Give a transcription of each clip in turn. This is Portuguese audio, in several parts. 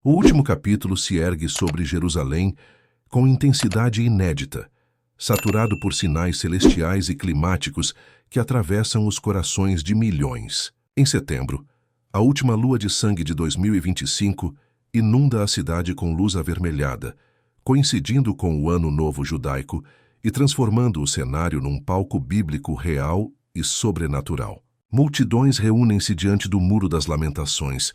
O último capítulo se ergue sobre Jerusalém com intensidade inédita, saturado por sinais celestiais e climáticos que atravessam os corações de milhões. Em setembro, a última lua de sangue de 2025 inunda a cidade com luz avermelhada, coincidindo com o Ano Novo Judaico e transformando o cenário num palco bíblico real e sobrenatural. Multidões reúnem-se diante do Muro das Lamentações,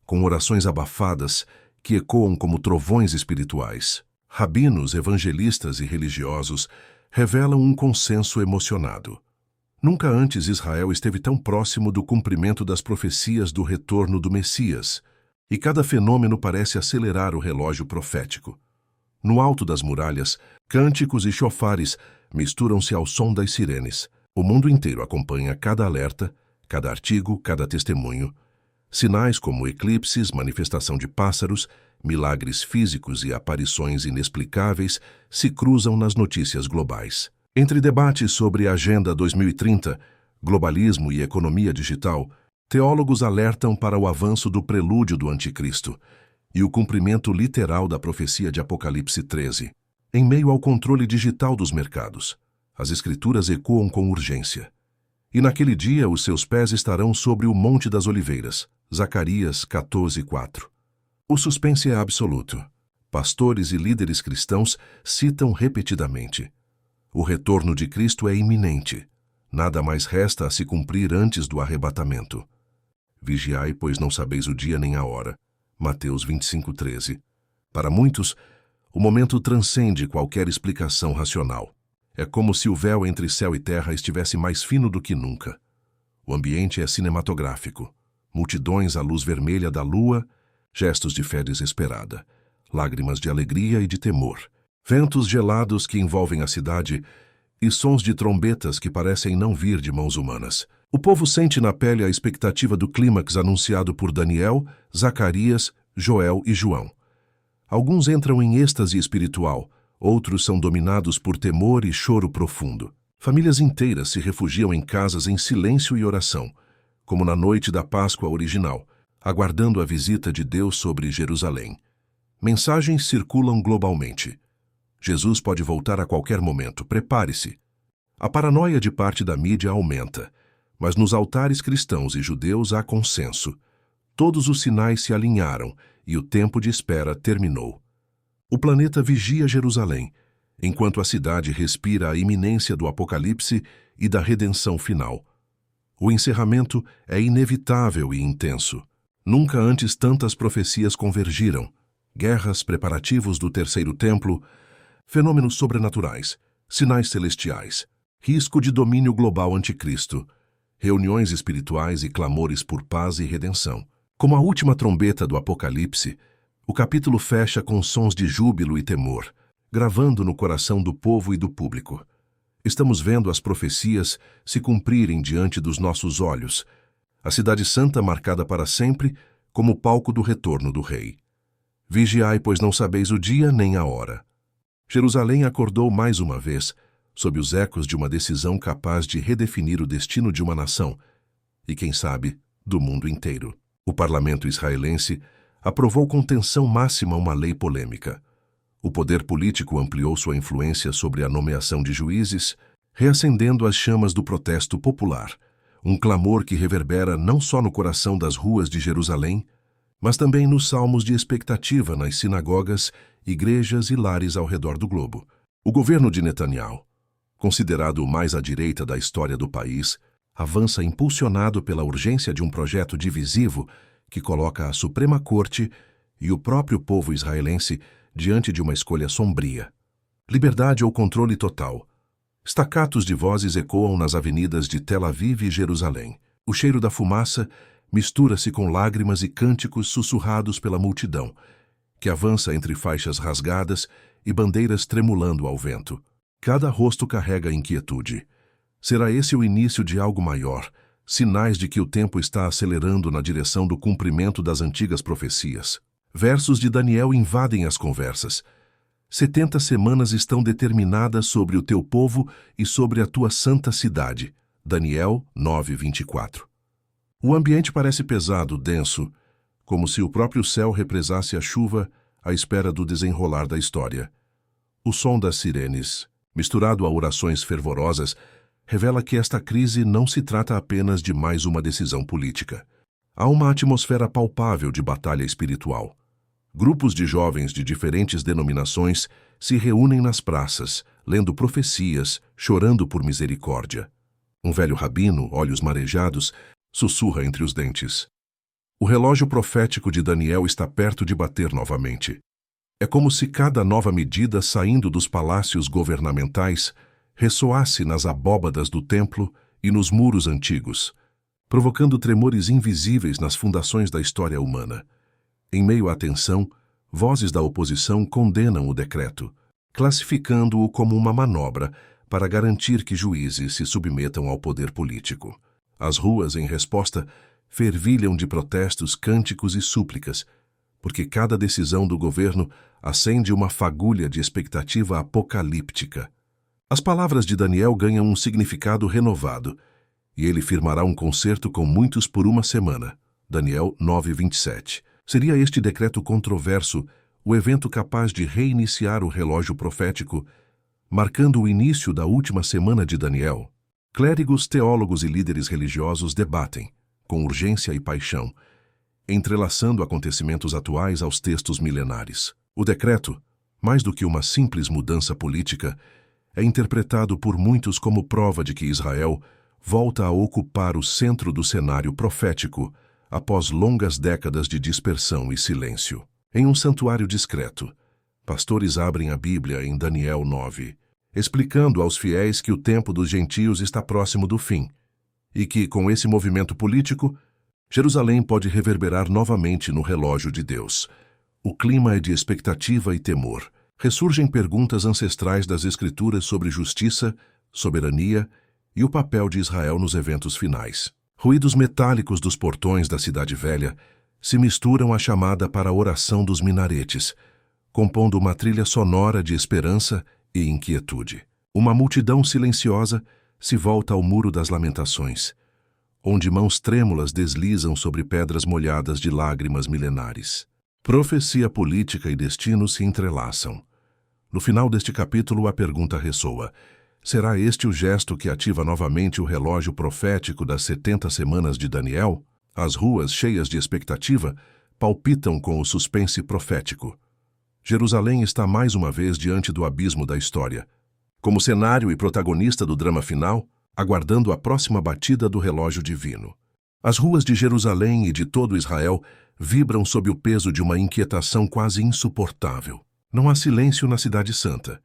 com orações abafadas que ecoam como trovões espirituais. Rabinos, evangelistas e religiosos revelam um consenso emocionado. Nunca antes Israel esteve tão próximo do cumprimento das profecias do retorno do Messias, e cada fenômeno parece acelerar o relógio profético. No alto das muralhas, cânticos e chofares misturam-se ao som das sirenes. O mundo inteiro acompanha cada alerta, cada artigo, cada testemunho. Sinais como eclipses, manifestação de pássaros, milagres físicos e aparições inexplicáveis se cruzam nas notícias globais. Entre debates sobre a Agenda 2030, globalismo e economia digital, teólogos alertam para o avanço do prelúdio do Anticristo e o cumprimento literal da profecia de Apocalipse 13. Em meio ao controle digital dos mercados, as Escrituras ecoam com urgência. E naquele dia os seus pés estarão sobre o Monte das Oliveiras. Zacarias 14:4. O suspense é absoluto. Pastores e líderes cristãos citam repetidamente: o retorno de Cristo é iminente. Nada mais resta a se cumprir antes do arrebatamento. Vigiai, pois não sabeis o dia nem a hora. Mateus 25:13. Para muitos, o momento transcende qualquer explicação racional. É como se o véu entre céu e terra estivesse mais fino do que nunca. O ambiente é cinematográfico. Multidões à luz vermelha da lua, gestos de fé desesperada, lágrimas de alegria e de temor, ventos gelados que envolvem a cidade e sons de trombetas que parecem não vir de mãos humanas. O povo sente na pele a expectativa do clímax anunciado por Daniel, Zacarias, Joel e João. Alguns entram em êxtase espiritual, outros são dominados por temor e choro profundo. Famílias inteiras se refugiam em casas em silêncio e oração, como na noite da Páscoa original, aguardando a visita de Deus sobre Jerusalém. Mensagens circulam globalmente. Jesus pode voltar a qualquer momento, prepare-se. A paranoia de parte da mídia aumenta, mas nos altares cristãos e judeus há consenso. Todos os sinais se alinharam e o tempo de espera terminou. O planeta vigia Jerusalém, enquanto a cidade respira a iminência do Apocalipse e da redenção final. O encerramento é inevitável e intenso. Nunca antes tantas profecias convergiram. Guerras, preparativos do terceiro templo, fenômenos sobrenaturais, sinais celestiais, risco de domínio global anticristo, reuniões espirituais e clamores por paz e redenção. Como a última trombeta do Apocalipse, o capítulo fecha com sons de júbilo e temor, gravando no coração do povo e do público. Estamos vendo as profecias se cumprirem diante dos nossos olhos, a Cidade Santa marcada para sempre como palco do retorno do Rei. Vigiai, pois não sabeis o dia nem a hora. Jerusalém acordou mais uma vez, sob os ecos de uma decisão capaz de redefinir o destino de uma nação e, quem sabe, do mundo inteiro. O parlamento israelense aprovou com tensão máxima uma lei polêmica. O poder político ampliou sua influência sobre a nomeação de juízes, reacendendo as chamas do protesto popular, um clamor que reverbera não só no coração das ruas de Jerusalém, mas também nos salmos de expectativa nas sinagogas, igrejas e lares ao redor do globo. O governo de Netanyahu, considerado o mais à direita da história do país, avança impulsionado pela urgência de um projeto divisivo que coloca a Suprema Corte e o próprio povo israelense diante de uma escolha sombria. Liberdade ou controle total. Staccatos de vozes ecoam nas avenidas de Tel Aviv e Jerusalém. O cheiro da fumaça mistura-se com lágrimas e cânticos sussurrados pela multidão, que avança entre faixas rasgadas e bandeiras tremulando ao vento. Cada rosto carrega inquietude. Será esse o início de algo maior, sinais de que o tempo está acelerando na direção do cumprimento das antigas profecias? Versos de Daniel invadem as conversas. 70 semanas estão determinadas sobre o teu povo e sobre a tua santa cidade. Daniel 9:24. O ambiente parece pesado, denso, como se o próprio céu represasse a chuva à espera do desenrolar da história. O som das sirenes, misturado a orações fervorosas, revela que esta crise não se trata apenas de mais uma decisão política. Há uma atmosfera palpável de batalha espiritual. Grupos de jovens de diferentes denominações se reúnem nas praças, lendo profecias, chorando por misericórdia. Um velho rabino, olhos marejados, sussurra entre os dentes. O relógio profético de Daniel está perto de bater novamente. É como se cada nova medida saindo dos palácios governamentais ressoasse nas abóbadas do templo e nos muros antigos, provocando tremores invisíveis nas fundações da história humana. Em meio à tensão, vozes da oposição condenam o decreto, classificando-o como uma manobra para garantir que juízes se submetam ao poder político. As ruas, em resposta, fervilham de protestos, cânticos e súplicas, porque cada decisão do governo acende uma fagulha de expectativa apocalíptica. As palavras de Daniel ganham um significado renovado, e ele firmará um concerto com muitos por uma semana. Daniel 9:27. Seria este decreto controverso o evento capaz de reiniciar o relógio profético, marcando o início da última semana de Daniel? Clérigos, teólogos e líderes religiosos debatem, com urgência e paixão, entrelaçando acontecimentos atuais aos textos milenares. O decreto, mais do que uma simples mudança política, é interpretado por muitos como prova de que Israel volta a ocupar o centro do cenário profético após longas décadas de dispersão e silêncio. Em um santuário discreto, pastores abrem a Bíblia em Daniel 9, explicando aos fiéis que o tempo dos gentios está próximo do fim e que, com esse movimento político, Jerusalém pode reverberar novamente no relógio de Deus. O clima é de expectativa e temor. Ressurgem perguntas ancestrais das Escrituras sobre justiça, soberania e o papel de Israel nos eventos finais. Ruídos metálicos dos portões da Cidade Velha se misturam à chamada para a oração dos minaretes, compondo uma trilha sonora de esperança e inquietude. Uma multidão silenciosa se volta ao Muro das Lamentações, onde mãos trêmulas deslizam sobre pedras molhadas de lágrimas milenares. Profecia política e destino se entrelaçam. No final deste capítulo, a pergunta ressoa: será este o gesto que ativa novamente o relógio profético das 70 semanas de Daniel? As ruas, cheias de expectativa, palpitam com o suspense profético. Jerusalém está mais uma vez diante do abismo da história, como cenário e protagonista do drama final, aguardando a próxima batida do relógio divino. As ruas de Jerusalém e de todo Israel vibram sob o peso de uma inquietação quase insuportável. Não há silêncio na Cidade Santa.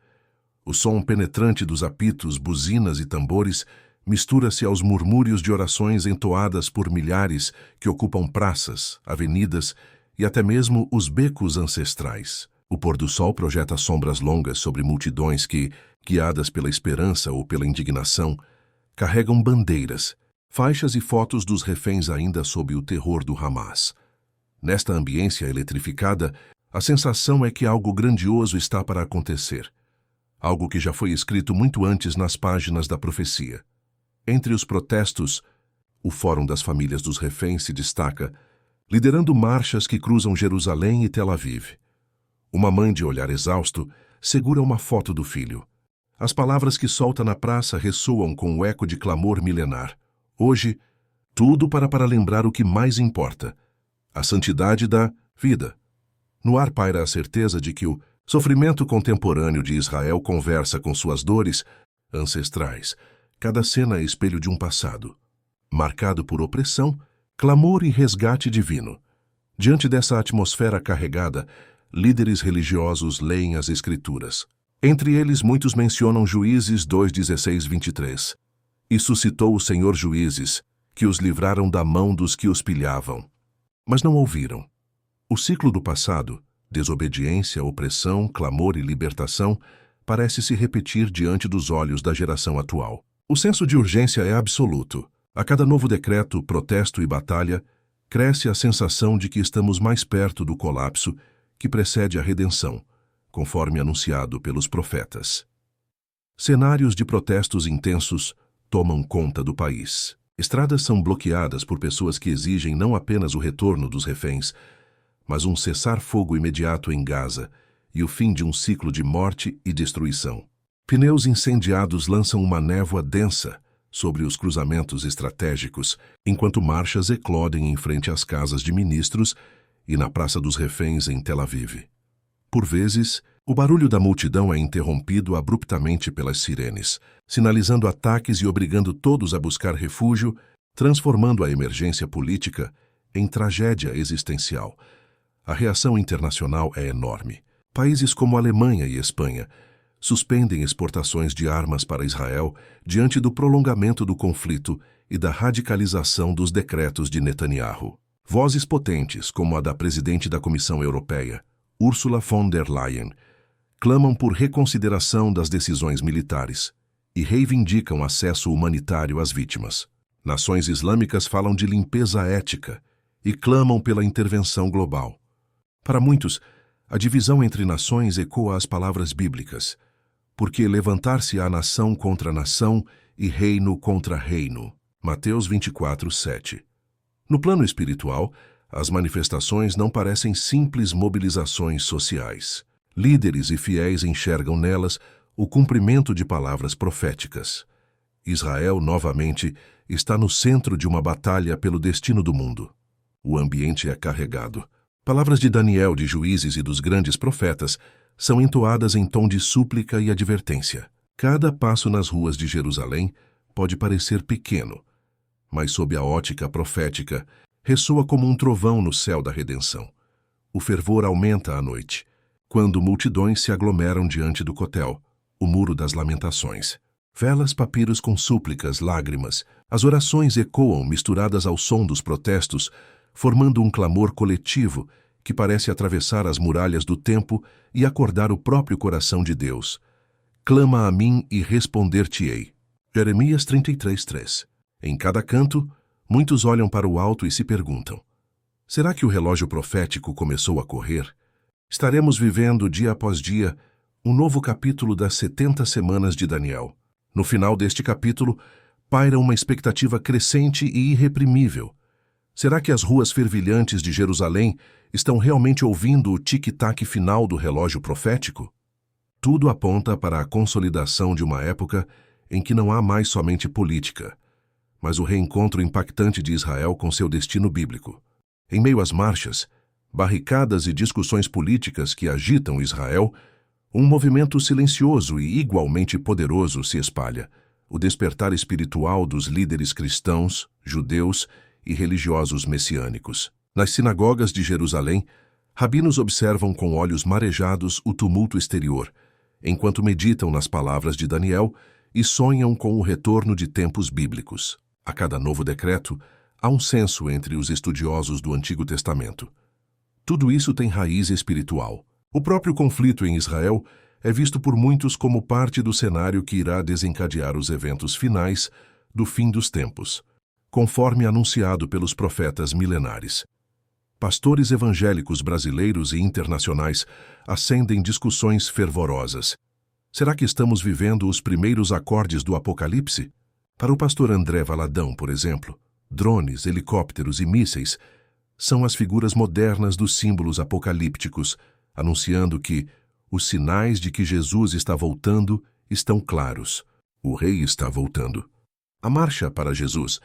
O som penetrante dos apitos, buzinas e tambores mistura-se aos murmúrios de orações entoadas por milhares que ocupam praças, avenidas e até mesmo os becos ancestrais. O pôr-do-sol projeta sombras longas sobre multidões que, guiadas pela esperança ou pela indignação, carregam bandeiras, faixas e fotos dos reféns ainda sob o terror do Hamas. Nesta ambiência eletrificada, a sensação é que algo grandioso está para acontecer. Algo que já foi escrito muito antes nas páginas da profecia. Entre os protestos, o Fórum das Famílias dos Reféns se destaca, liderando marchas que cruzam Jerusalém e Tel Aviv. Uma mãe de olhar exausto segura uma foto do filho. As palavras que solta na praça ressoam com o eco de clamor milenar. Hoje, tudo para lembrar o que mais importa: a santidade da vida. No ar paira a certeza de que o sofrimento contemporâneo de Israel conversa com suas dores ancestrais. Cada cena é espelho de um passado, marcado por opressão, clamor e resgate divino. Diante dessa atmosfera carregada, líderes religiosos leem as Escrituras. Entre eles, muitos mencionam Juízes 2:16-23. E suscitou o Senhor juízes, que os livraram da mão dos que os pilhavam. Mas não ouviram. O ciclo do passado, desobediência, opressão, clamor e libertação, parece se repetir diante dos olhos da geração atual. O senso de urgência é absoluto. A cada novo decreto, protesto e batalha, cresce a sensação de que estamos mais perto do colapso que precede a redenção, conforme anunciado pelos profetas. Cenários de protestos intensos tomam conta do país. Estradas são bloqueadas por pessoas que exigem não apenas o retorno dos reféns, mas um cessar-fogo imediato em Gaza e o fim de um ciclo de morte e destruição. Pneus incendiados lançam uma névoa densa sobre os cruzamentos estratégicos, enquanto marchas eclodem em frente às casas de ministros e na Praça dos Reféns em Tel Aviv. Por vezes, o barulho da multidão é interrompido abruptamente pelas sirenes, sinalizando ataques e obrigando todos a buscar refúgio, transformando a emergência política em tragédia existencial. A reação internacional é enorme. Países como Alemanha e Espanha suspendem exportações de armas para Israel diante do prolongamento do conflito e da radicalização dos decretos de Netanyahu. Vozes potentes, como a da presidente da Comissão Europeia, Ursula von der Leyen, clamam por reconsideração das decisões militares e reivindicam acesso humanitário às vítimas. Nações islâmicas falam de limpeza ética e clamam pela intervenção global. Para muitos, a divisão entre nações ecoa as palavras bíblicas, porque levantar-se-á nação contra nação e reino contra reino. Mateus 24, 7. No plano espiritual, as manifestações não parecem simples mobilizações sociais. Líderes e fiéis enxergam nelas o cumprimento de palavras proféticas. Israel, novamente, está no centro de uma batalha pelo destino do mundo. O ambiente é carregado. Palavras de Daniel, de Juízes e dos grandes profetas são entoadas em tom de súplica e advertência. Cada passo nas ruas de Jerusalém pode parecer pequeno, mas sob a ótica profética, ressoa como um trovão no céu da redenção. O fervor aumenta à noite, quando multidões se aglomeram diante do cotel, o muro das lamentações. Velas, papiros com súplicas, lágrimas, as orações ecoam misturadas ao som dos protestos, formando um clamor coletivo que parece atravessar as muralhas do tempo e acordar o próprio coração de Deus. Clama a mim e responder-te-ei. Jeremias 33:3. Em cada canto, muitos olham para o alto e se perguntam: será que o relógio profético começou a correr? Estaremos vivendo, dia após dia, um novo capítulo das 70 semanas de Daniel. No final deste capítulo, paira uma expectativa crescente e irreprimível. Será que as ruas fervilhantes de Jerusalém estão realmente ouvindo o tic-tac final do relógio profético? Tudo aponta para a consolidação de uma época em que não há mais somente política, mas o reencontro impactante de Israel com seu destino bíblico. Em meio às marchas, barricadas e discussões políticas que agitam Israel, um movimento silencioso e igualmente poderoso se espalha: o despertar espiritual dos líderes cristãos, judeus e religiosos messiânicos. Nas sinagogas de Jerusalém, rabinos observam com olhos marejados o tumulto exterior, enquanto meditam nas palavras de Daniel e sonham com o retorno de tempos bíblicos. A cada novo decreto, há um censo entre os estudiosos do Antigo Testamento. Tudo isso tem raiz espiritual. O próprio conflito em Israel é visto por muitos como parte do cenário que irá desencadear os eventos finais do fim dos tempos, conforme anunciado pelos profetas milenares. Pastores evangélicos brasileiros e internacionais acendem discussões fervorosas. Será que estamos vivendo os primeiros acordes do Apocalipse? Para o pastor André Valadão, por exemplo, drones, helicópteros e mísseis são as figuras modernas dos símbolos apocalípticos, anunciando que os sinais de que Jesus está voltando estão claros. O Rei está voltando. A Marcha para Jesus,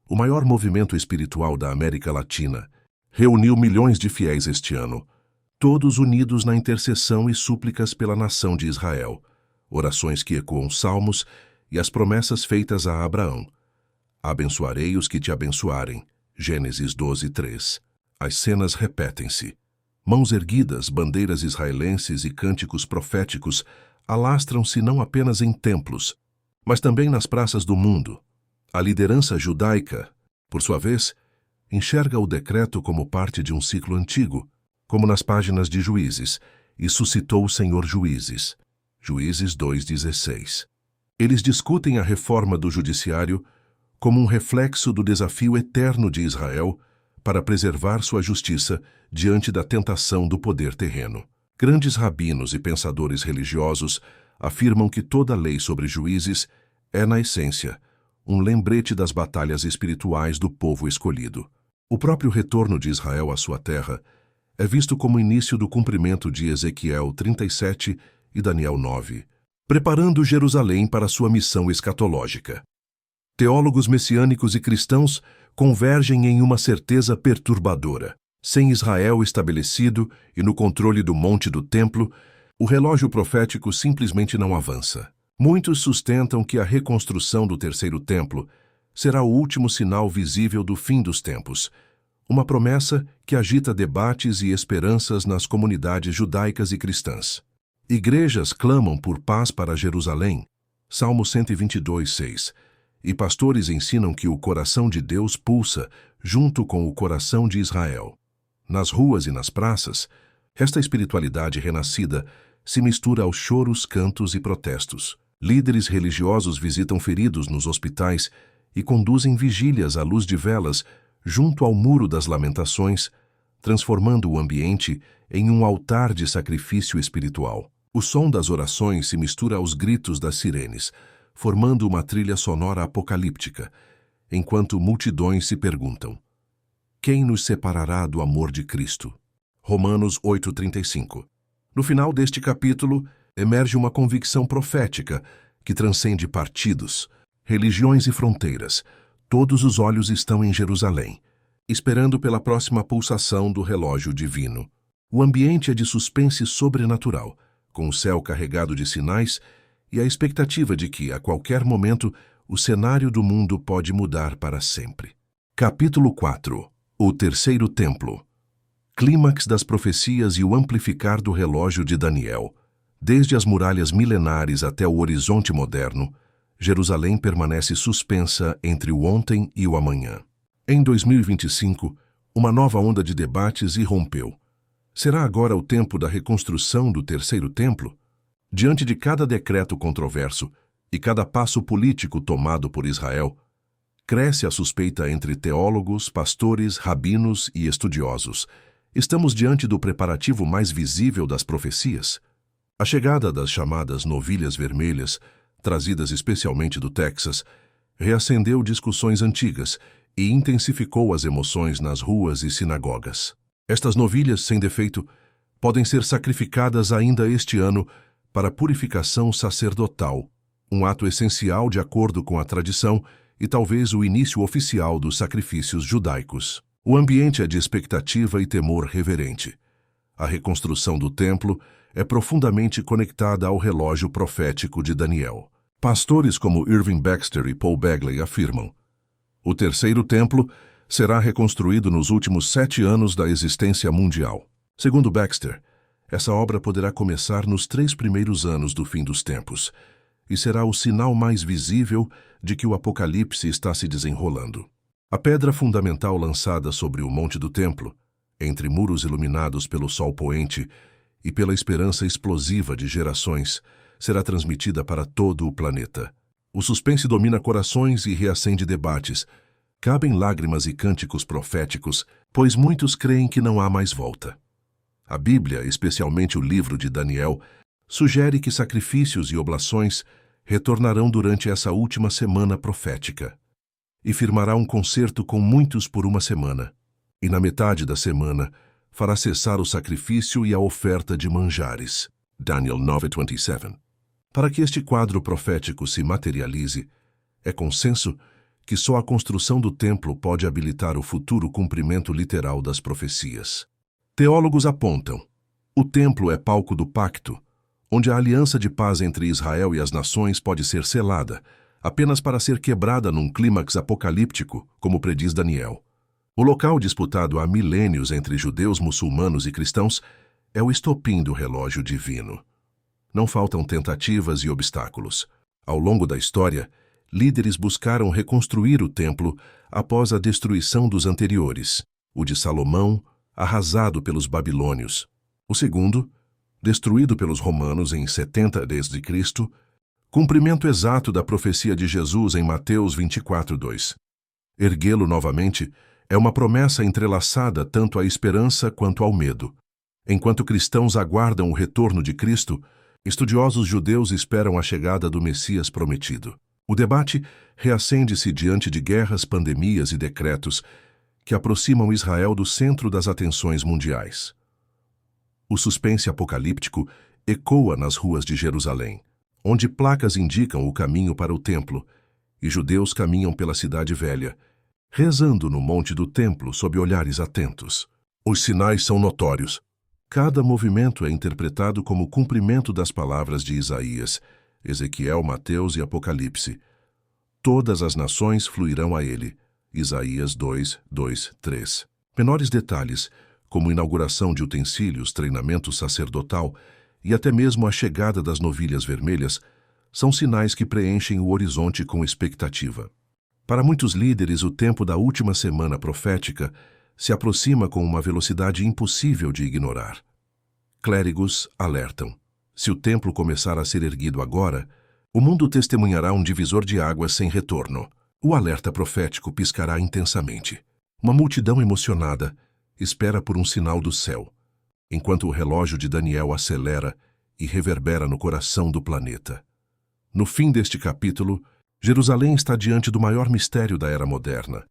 o maior movimento espiritual da América Latina, reuniu milhões de fiéis este ano, todos unidos na intercessão e súplicas pela nação de Israel, orações que ecoam salmos e as promessas feitas a Abraão. Abençoarei os que te abençoarem. Gênesis 12:3. As cenas repetem-se. Mãos erguidas, bandeiras israelenses e cânticos proféticos alastram-se não apenas em templos, mas também nas praças do mundo. A liderança judaica, por sua vez, enxerga o decreto como parte de um ciclo antigo, como nas páginas de Juízes, e suscitou o Senhor juízes. Juízes 2:16. Eles discutem a reforma do judiciário como um reflexo do desafio eterno de Israel para preservar sua justiça diante da tentação do poder terreno. Grandes rabinos e pensadores religiosos afirmam que toda lei sobre juízes é, na essência, um lembrete das batalhas espirituais do povo escolhido. O próprio retorno de Israel à sua terra é visto como início do cumprimento de Ezequiel 37 e Daniel 9, preparando Jerusalém para sua missão escatológica. Teólogos messiânicos e cristãos convergem em uma certeza perturbadora. Sem Israel estabelecido e no controle do monte do templo, o relógio profético simplesmente não avança. Muitos sustentam que a reconstrução do terceiro templo será o último sinal visível do fim dos tempos, uma promessa que agita debates e esperanças nas comunidades judaicas e cristãs. Igrejas clamam por paz para Jerusalém, Salmo 122:6, e pastores ensinam que o coração de Deus pulsa junto com o coração de Israel. Nas ruas e nas praças, esta espiritualidade renascida se mistura aos choros, cantos e protestos. Líderes religiosos visitam feridos nos hospitais e conduzem vigílias à luz de velas junto ao Muro das Lamentações, transformando o ambiente em um altar de sacrifício espiritual. O som das orações se mistura aos gritos das sirenes, formando uma trilha sonora apocalíptica, enquanto multidões se perguntam: quem nos separará do amor de Cristo? Romanos 8:35. No final deste capítulo, emerge uma convicção profética que transcende partidos, religiões e fronteiras. Todos os olhos estão em Jerusalém, esperando pela próxima pulsação do relógio divino. O ambiente é de suspense sobrenatural, com o céu carregado de sinais e a expectativa de que, a qualquer momento, o cenário do mundo pode mudar para sempre. Capítulo 4. O Terceiro Templo. Clímax das profecias e o amplificar do relógio de Daniel. Desde as muralhas milenares até o horizonte moderno, Jerusalém permanece suspensa entre o ontem e o amanhã. Em 2025, uma nova onda de debates irrompeu. Será agora o tempo da reconstrução do Terceiro Templo? Diante de cada decreto controverso e cada passo político tomado por Israel, cresce a suspeita entre teólogos, pastores, rabinos e estudiosos. Estamos diante do preparativo mais visível das profecias? A chegada das chamadas novilhas vermelhas, trazidas especialmente do Texas, reacendeu discussões antigas e intensificou as emoções nas ruas e sinagogas. Estas novilhas sem defeito podem ser sacrificadas ainda este ano para purificação sacerdotal, um ato essencial de acordo com a tradição e talvez o início oficial dos sacrifícios judaicos. O ambiente é de expectativa e temor reverente. A reconstrução do templo é profundamente conectada ao relógio profético de Daniel. Pastores como Irving Baxter e Paul Bagley afirmam: o Terceiro Templo será reconstruído nos últimos 7 anos da existência mundial. Segundo Baxter, essa obra poderá começar nos 3 primeiros anos do fim dos tempos e será o sinal mais visível de que o Apocalipse está se desenrolando. A pedra fundamental lançada sobre o monte do templo, entre muros iluminados pelo sol poente e pela esperança explosiva de gerações, será transmitida para todo o planeta. O suspense domina corações e reacende debates. Cabem lágrimas e cânticos proféticos, pois muitos creem que não há mais volta. A Bíblia, especialmente o livro de Daniel, sugere que sacrifícios e oblações retornarão durante essa última semana profética, e firmará um concerto com muitos por uma semana, e na metade da semana fará cessar o sacrifício e a oferta de manjares. Daniel 9:27. Para que este quadro profético se materialize, é consenso que só a construção do templo pode habilitar o futuro cumprimento literal das profecias. Teólogos apontam: o templo é palco do pacto, onde a aliança de paz entre Israel e as nações pode ser selada, apenas para ser quebrada num clímax apocalíptico, como prediz Daniel. O local disputado há milênios entre judeus, muçulmanos e cristãos é o estopim do relógio divino. Não faltam tentativas e obstáculos. Ao longo da história, líderes buscaram reconstruir o templo após a destruição dos anteriores, o de Salomão, arrasado pelos babilônios, o segundo, destruído pelos romanos em 70 d.C., cumprimento exato da profecia de Jesus em Mateus 24:2. Erguê-lo novamente é uma promessa entrelaçada tanto à esperança quanto ao medo. Enquanto cristãos aguardam o retorno de Cristo, estudiosos judeus esperam a chegada do Messias prometido. O debate reacende-se diante de guerras, pandemias e decretos que aproximam Israel do centro das atenções mundiais. O suspense apocalíptico ecoa nas ruas de Jerusalém, onde placas indicam o caminho para o templo, e judeus caminham pela cidade velha, rezando no monte do templo sob olhares atentos. Os sinais são notórios. Cada movimento é interpretado como cumprimento das palavras de Isaías, Ezequiel, Mateus e Apocalipse. Todas as nações fluirão a ele. Isaías 2, 2, 3. Menores detalhes, como inauguração de utensílios, treinamento sacerdotal e até mesmo a chegada das novilhas vermelhas, são sinais que preenchem o horizonte com expectativa. Para muitos líderes, o tempo da última semana profética se aproxima com uma velocidade impossível de ignorar. Clérigos alertam. Se o templo começar a ser erguido agora, o mundo testemunhará um divisor de águas sem retorno. O alerta profético piscará intensamente. Uma multidão emocionada espera por um sinal do céu, enquanto o relógio de Daniel acelera e reverbera no coração do planeta. No fim deste capítulo, Jerusalém está diante do maior mistério da era moderna.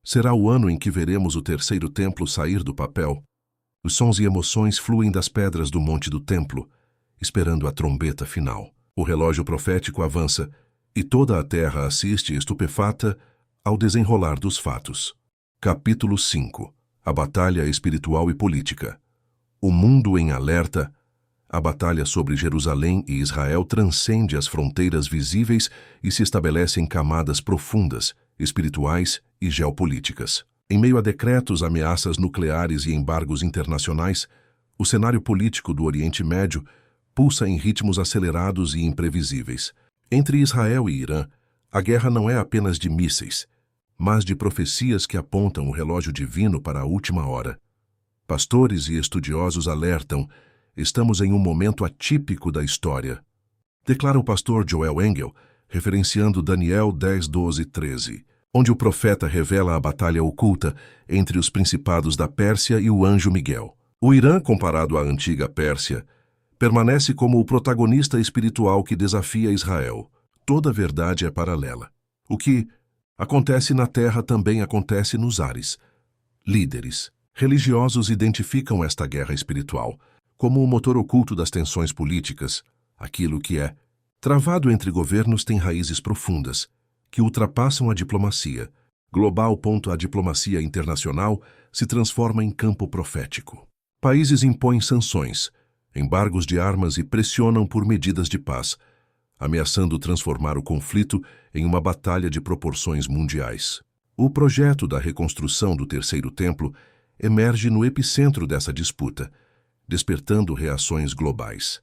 Será o ano em que veremos o terceiro templo sair do papel. Os sons e emoções fluem das pedras do monte do templo, esperando a trombeta final. O relógio profético avança, e toda a terra assiste estupefata ao desenrolar dos fatos. Capítulo 5. A batalha espiritual e política. O mundo em alerta. A batalha sobre Jerusalém e Israel transcende as fronteiras visíveis e se estabelece em camadas profundas, espirituais e geopolíticas. Em meio a decretos, ameaças nucleares e embargos internacionais, o cenário político do Oriente Médio pulsa em ritmos acelerados e imprevisíveis. Entre Israel e Irã, a guerra não é apenas de mísseis, mas de profecias que apontam o relógio divino para a última hora. Pastores e estudiosos alertam: estamos em um momento atípico da história. Declara o pastor Joel Engel, referenciando Daniel 10, 12 e 13, onde o profeta revela a batalha oculta entre os principados da Pérsia e o anjo Miguel. O Irã, comparado à antiga Pérsia, permanece como o protagonista espiritual que desafia Israel. Toda verdade é paralela. O que acontece na terra também acontece nos ares. Líderes religiosos identificam esta guerra espiritual como o motor oculto das tensões políticas. Aquilo que é travado entre governos tem raízes profundas, que ultrapassam a diplomacia global. A diplomacia internacional se transforma em campo profético. Países impõem sanções, embargos de armas e pressionam por medidas de paz, ameaçando transformar o conflito em uma batalha de proporções mundiais. O projeto da reconstrução do Terceiro Templo emerge no epicentro dessa disputa, despertando reações globais.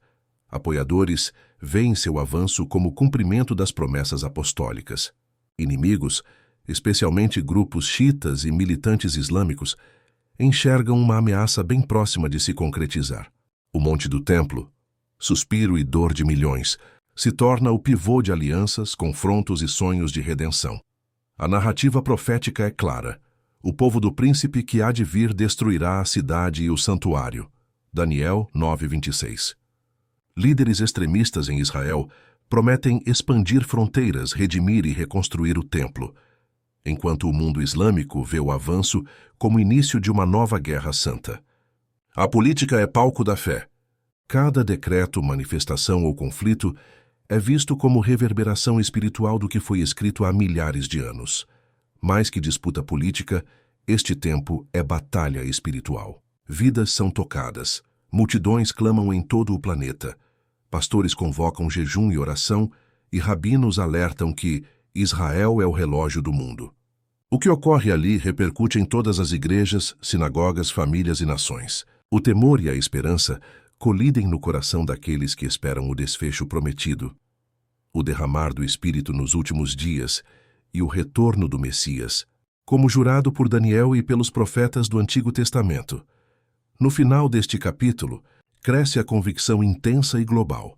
Apoiadores veem seu avanço como cumprimento das promessas apostólicas. Inimigos, especialmente grupos xiitas e militantes islâmicos, enxergam uma ameaça bem próxima de se concretizar. O Monte do Templo, suspiro e dor de milhões, se torna o pivô de alianças, confrontos e sonhos de redenção. A narrativa profética é clara. O povo do príncipe que há de vir destruirá a cidade e o santuário. Daniel 9:26. Líderes extremistas em Israel prometem expandir fronteiras, redimir e reconstruir o templo, enquanto o mundo islâmico vê o avanço como início de uma nova guerra santa. A política é palco da fé. Cada decreto, manifestação ou conflito é visto como reverberação espiritual do que foi escrito há milhares de anos. Mais que disputa política, este tempo é batalha espiritual. Vidas são tocadas, multidões clamam em todo o planeta, pastores convocam jejum e oração e rabinos alertam que Israel é o relógio do mundo. O que ocorre ali repercute em todas as igrejas, sinagogas, famílias e nações. O temor e a esperança colidem no coração daqueles que esperam o desfecho prometido, o derramar do Espírito nos últimos dias e o retorno do Messias, como jurado por Daniel e pelos profetas do Antigo Testamento. No final deste capítulo, cresce a convicção intensa e global.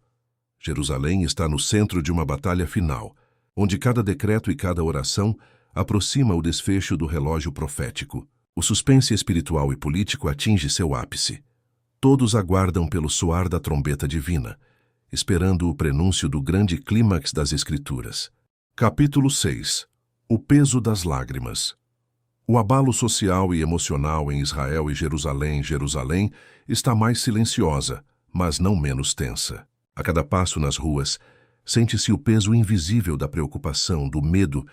Jerusalém está no centro de uma batalha final, onde cada decreto e cada oração aproxima o desfecho do relógio profético. O suspense espiritual e político atinge seu ápice. Todos aguardam pelo soar da trombeta divina, esperando o prenúncio do grande clímax das Escrituras. Capítulo 6. O peso das lágrimas. O abalo social e emocional em Israel e Jerusalém está mais silenciosa, mas não menos tensa. A cada passo nas ruas, sente-se o peso invisível da preocupação, do medo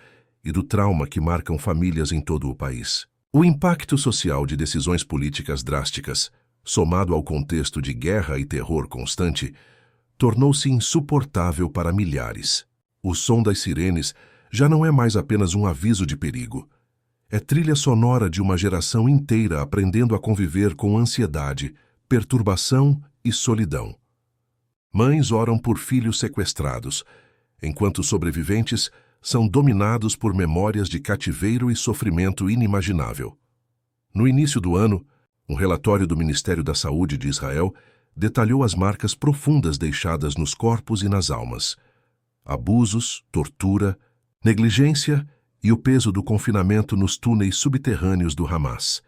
e do trauma que marcam famílias em todo o país. O impacto social de decisões políticas drásticas, somado ao contexto de guerra e terror constante, tornou-se insuportável para milhares. O som das sirenes já não é mais apenas um aviso de perigo. É trilha sonora de uma geração inteira aprendendo a conviver com ansiedade, perturbação e solidão. Mães oram por filhos sequestrados, enquanto sobreviventes são dominados por memórias de cativeiro e sofrimento inimaginável. No início do ano, um relatório do Ministério da Saúde de Israel detalhou as marcas profundas deixadas nos corpos e nas almas. Abusos, tortura, negligência e o peso do confinamento nos túneis subterrâneos do Hamas.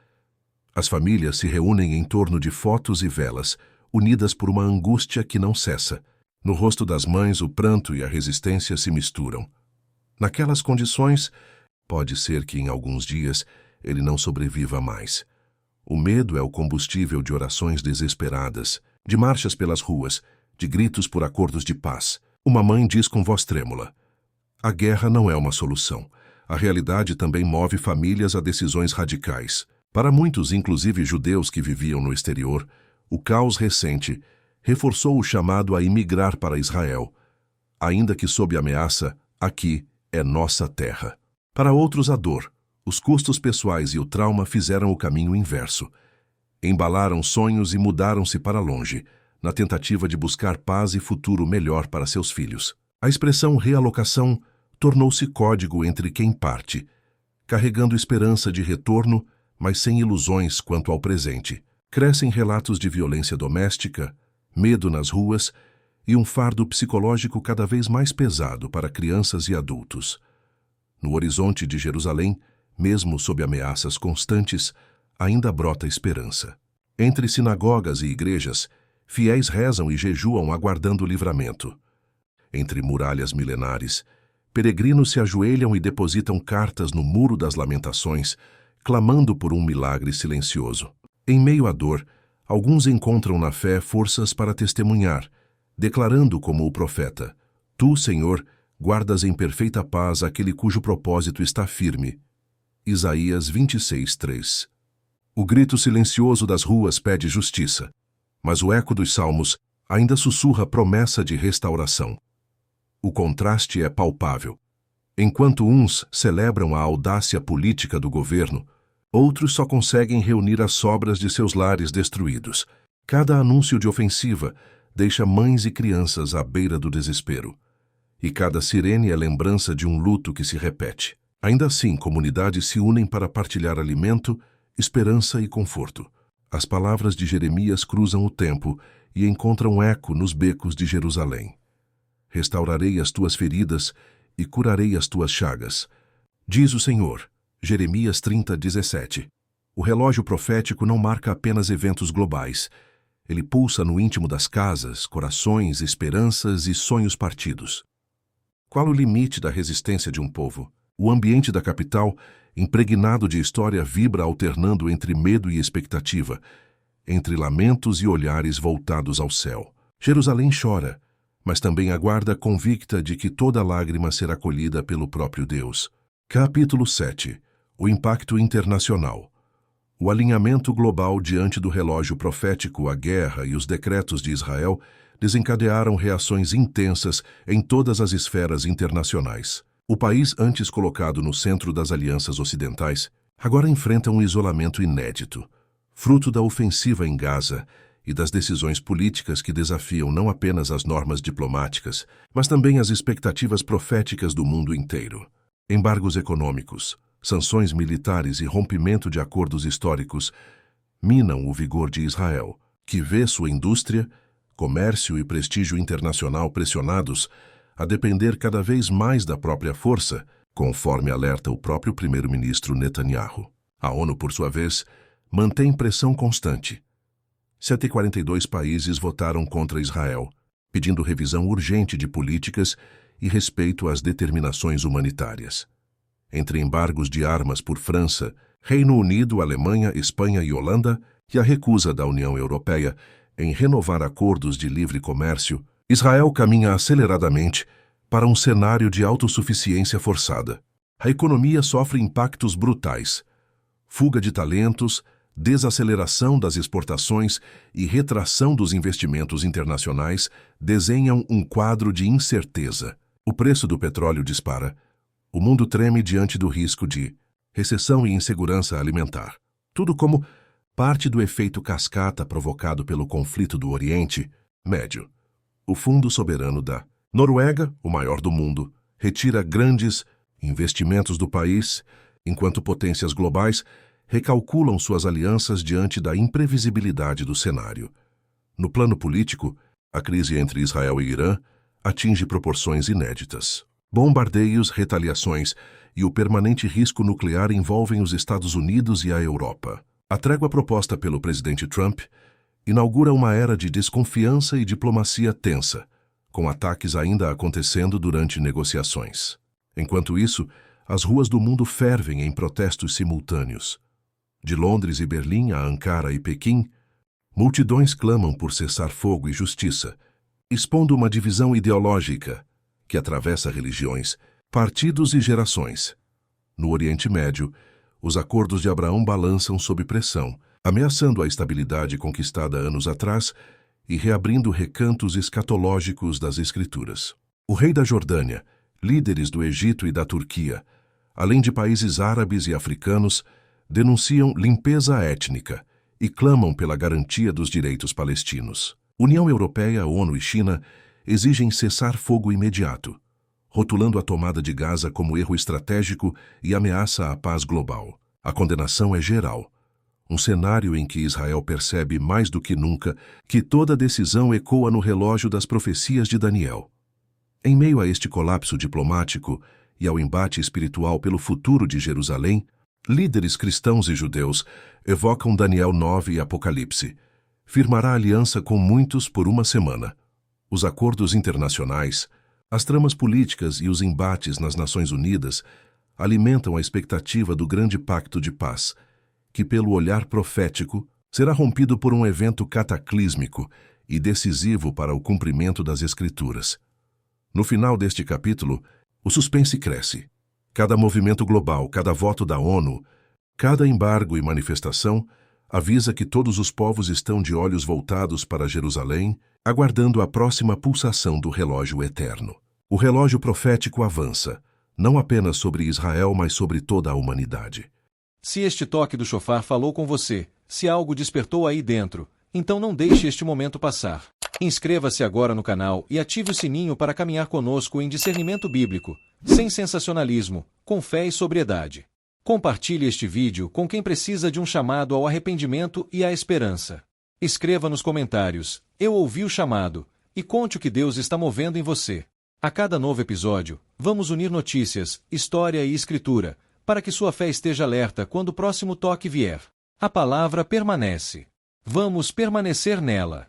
As famílias se reúnem em torno de fotos e velas, unidas por uma angústia que não cessa. No rosto das mães, o pranto e a resistência se misturam. Naquelas condições, pode ser que em alguns dias ele não sobreviva mais. O medo é o combustível de orações desesperadas, de marchas pelas ruas, de gritos por acordos de paz. Uma mãe diz com voz trêmula: a guerra não é uma solução. A realidade também move famílias a decisões radicais. Para muitos, inclusive judeus que viviam no exterior, o caos recente reforçou o chamado a imigrar para Israel. Ainda que sob ameaça, aqui é nossa terra. Para outros, a dor, os custos pessoais e o trauma fizeram o caminho inverso. Embalaram sonhos e mudaram-se para longe, na tentativa de buscar paz e futuro melhor para seus filhos. A expressão realocação tornou-se código entre quem parte, carregando esperança de retorno, mas sem ilusões quanto ao presente. Crescem relatos de violência doméstica, medo nas ruas e um fardo psicológico cada vez mais pesado para crianças e adultos. No horizonte de Jerusalém, mesmo sob ameaças constantes, ainda brota esperança. Entre sinagogas e igrejas, fiéis rezam e jejuam aguardando o livramento. Entre muralhas milenares, peregrinos se ajoelham e depositam cartas no Muro das Lamentações, clamando por um milagre silencioso. Em meio à dor, alguns encontram na fé forças para testemunhar, declarando como o profeta: Tu, Senhor, guardas em perfeita paz aquele cujo propósito está firme. Isaías 26:3. O grito silencioso das ruas pede justiça, mas o eco dos salmos ainda sussurra promessa de restauração. O contraste é palpável. Enquanto uns celebram a audácia política do governo, outros só conseguem reunir as sobras de seus lares destruídos. Cada anúncio de ofensiva deixa mães e crianças à beira do desespero. E cada sirene é lembrança de um luto que se repete. Ainda assim, comunidades se unem para partilhar alimento, esperança e conforto. As palavras de Jeremias cruzam o tempo e encontram eco nos becos de Jerusalém. Restaurarei as tuas feridas e curarei as tuas chagas, diz o Senhor. Jeremias 30:17. O relógio profético não marca apenas eventos globais. Ele pulsa no íntimo das casas, corações, esperanças e sonhos partidos. Qual o limite da resistência de um povo? O ambiente da capital, impregnado de história, vibra alternando entre medo e expectativa, entre lamentos e olhares voltados ao céu. Jerusalém chora, mas também aguarda convicta de que toda lágrima será colhida pelo próprio Deus. Capítulo 7. O impacto internacional. O alinhamento global diante do relógio profético, a guerra e os decretos de Israel desencadearam reações intensas em todas as esferas internacionais. O país, antes colocado no centro das alianças ocidentais, agora enfrenta um isolamento inédito, fruto da ofensiva em Gaza e das decisões políticas que desafiam não apenas as normas diplomáticas, mas também as expectativas proféticas do mundo inteiro. Embargos econômicos, sanções militares e rompimento de acordos históricos minam o vigor de Israel, que vê sua indústria, comércio e prestígio internacional pressionados a depender cada vez mais da própria força, conforme alerta o próprio primeiro-ministro Netanyahu. A ONU, por sua vez, mantém pressão constante. 142 países votaram contra Israel, pedindo revisão urgente de políticas e respeito às determinações humanitárias. entre embargos de armas por França, Reino Unido, Alemanha, Espanha e Holanda, e a recusa da União Europeia em renovar acordos de livre comércio, Israel caminha aceleradamente para um cenário de autossuficiência forçada. A economia sofre impactos brutais. Fuga de talentos, desaceleração das exportações e retração dos investimentos internacionais desenham um quadro de incerteza. O preço do petróleo dispara. O mundo treme diante do risco de recessão e insegurança alimentar. Tudo como parte do efeito cascata provocado pelo conflito do Oriente Médio. O Fundo Soberano da Noruega, o maior do mundo, retira grandes investimentos do país, enquanto potências globais recalculam suas alianças diante da imprevisibilidade do cenário. No plano político, a crise entre Israel e Irã atinge proporções inéditas. Bombardeios, retaliações e o permanente risco nuclear envolvem os Estados Unidos e a Europa. A trégua proposta pelo presidente Trump inaugura uma era de desconfiança e diplomacia tensa, com ataques ainda acontecendo durante negociações. Enquanto isso, as ruas do mundo fervem em protestos simultâneos. De Londres e Berlim a Ankara e Pequim, multidões clamam por cessar-fogo e justiça, expondo uma divisão ideológica que atravessa religiões, partidos e gerações. No Oriente Médio, os acordos de Abraão balançam sob pressão, ameaçando a estabilidade conquistada anos atrás e reabrindo recantos escatológicos das Escrituras. O rei da Jordânia, líderes do Egito e da Turquia, além de países árabes e africanos, denunciam limpeza étnica e clamam pela garantia dos direitos palestinos. União Europeia, ONU e China exigem cessar-fogo imediato, rotulando a tomada de Gaza como erro estratégico e ameaça à paz global. A condenação é geral, um cenário em que Israel percebe mais do que nunca que toda decisão ecoa no relógio das profecias de Daniel. Em meio a este colapso diplomático e ao embate espiritual pelo futuro de Jerusalém, líderes cristãos e judeus evocam Daniel 9 e Apocalipse. Firmará aliança com muitos por uma semana. Os acordos internacionais, as tramas políticas e os embates nas Nações Unidas alimentam a expectativa do grande pacto de paz, que, pelo olhar profético, será rompido por um evento cataclísmico e decisivo para o cumprimento das Escrituras. No final deste capítulo, o suspense cresce. Cada movimento global, cada voto da ONU, cada embargo e manifestação avisa que todos os povos estão de olhos voltados para Jerusalém, aguardando a próxima pulsação do relógio eterno. O relógio profético avança, não apenas sobre Israel, mas sobre toda a humanidade. Se este toque do chofar falou com você, se algo despertou aí dentro, então não deixe este momento passar. Inscreva-se agora no canal e ative o sininho para caminhar conosco em discernimento bíblico, sem sensacionalismo, com fé e sobriedade. Compartilhe este vídeo com quem precisa de um chamado ao arrependimento e à esperança. Escreva nos comentários, eu ouvi o chamado, e conte o que Deus está movendo em você. A cada novo episódio, vamos unir notícias, história e escritura, para que sua fé esteja alerta quando o próximo toque vier. A palavra permanece. Vamos permanecer nela.